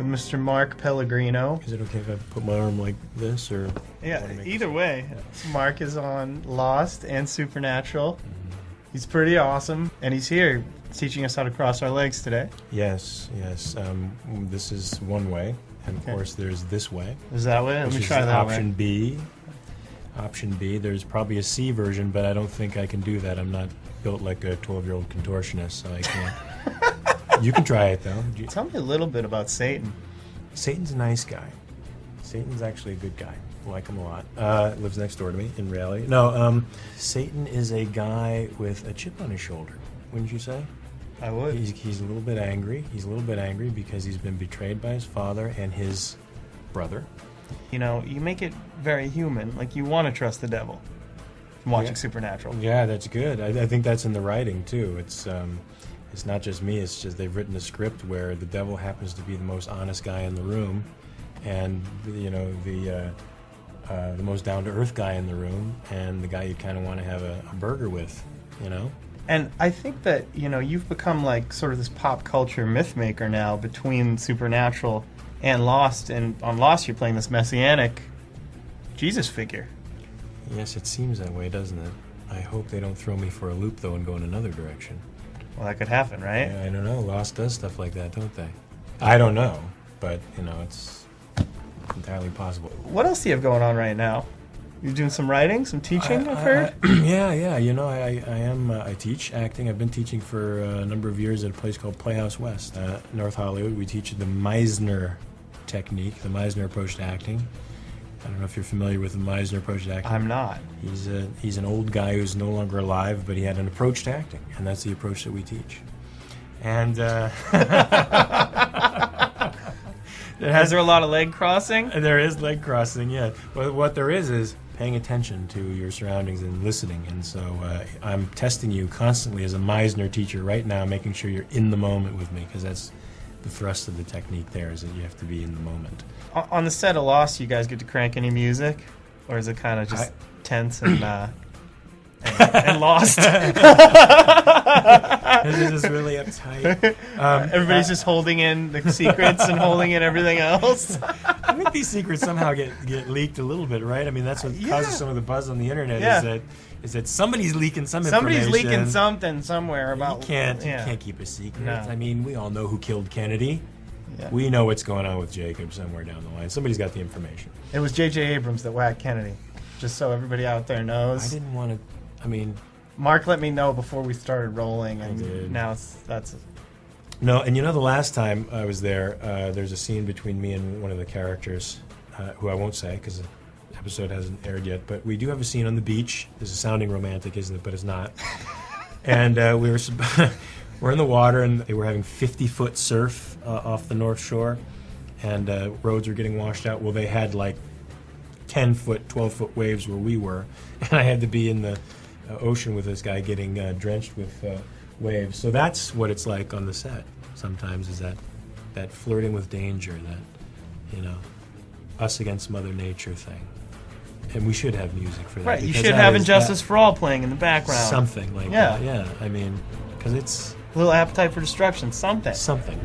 Mr. Mark Pellegrino. Is it okay if I put my arm like this, or? Yeah, either way. Mark is on Lost and Supernatural. He's pretty awesome, and he's here teaching us how to cross our legs today. Yes, yes. This is one way, and of course there's this way. Is that way? Let me try that option B. Option B. There's probably a C version, but I don't think I can do that. I'm not built like a 12-year-old contortionist, so I can't. You can try it, though. Tell me a little bit about Satan. Satan's a nice guy. Satan's actually a good guy. I like him a lot. Lives next door to me, in reality. No, Satan is a guy with a chip on his shoulder, wouldn't you say? I would. He's a little bit angry. He's a little bit angry because he's been betrayed by his father and his brother. You make it very human. Like, you want to trust the devil from watching Supernatural. Yeah, that's good. I think that's in the writing, too. It's not just me. It's just they've written a script where the devil happens to be the most honest guy in the room, and the most down-to-earth guy in the room, and the guy you kind of want to have a burger with, And I think that, you've become like sort of this pop culture myth maker now between Supernatural and Lost, and on Lost you're playing this messianic Jesus figure. Yes, it seems that way, doesn't it? I hope they don't throw me for a loop, though, and go in another direction. Well, that could happen, right? Yeah, I don't know. Lost does stuff like that, don't they? I don't know, but, it's entirely possible. What else do you have going on right now? You're doing some writing, some teaching, I've heard? Yeah. I teach acting. I've been teaching for a number of years at a place called Playhouse West, North Hollywood. We teach the Meisner technique, the Meisner approach to acting. I don't know if you're familiar with the Meisner approach to acting. I'm not. He's an old guy who's no longer alive, but he had an approach to acting, and that's the approach that we teach. And is there a lot of leg crossing? There is leg crossing, yeah. But what there is paying attention to your surroundings and listening. And so I'm testing you constantly as a Meisner teacher right now, making sure you're in the moment with me, because that's the thrust of the technique there, is that you have to be in the moment. On the set of Lost, you guys get to crank any music? Or is it kind of just tense and lost? This is really uptight. Everybody's just holding in the secrets and holding in everything else. I think these secrets somehow get leaked a little bit, right? I mean, that's what causes some of the buzz on the internet, is that somebody's leaking some information. Somebody's leaking something somewhere about... You can't keep a secret. No. I mean, we all know who killed Kennedy. Yeah. We know what's going on with Jacob somewhere down the line. Somebody's got the information. It was J.J. Abrams that whacked Kennedy, just so everybody out there knows. I didn't want to... Mark let me know before we started rolling, and I did. Now that's... No, and the last time I was there, there's a scene between me and one of the characters, who I won't say because the episode hasn't aired yet, but we do have a scene on the beach. This is sounding romantic, isn't it? But it's not. And we're in the water, and they were having 50-foot surf off the North Shore, and roads were getting washed out. Well, they had like 10-foot, 12-foot waves where we were, and I had to be in the ocean with this guy getting drenched with waves. So that's what it's like on the set sometimes, is that flirting with danger, that, us against Mother Nature thing. And we should have music for that. Right, you should have Injustice for All playing in the background. Something like that, yeah. Because it's... A little Appetite for Destruction, something. Something.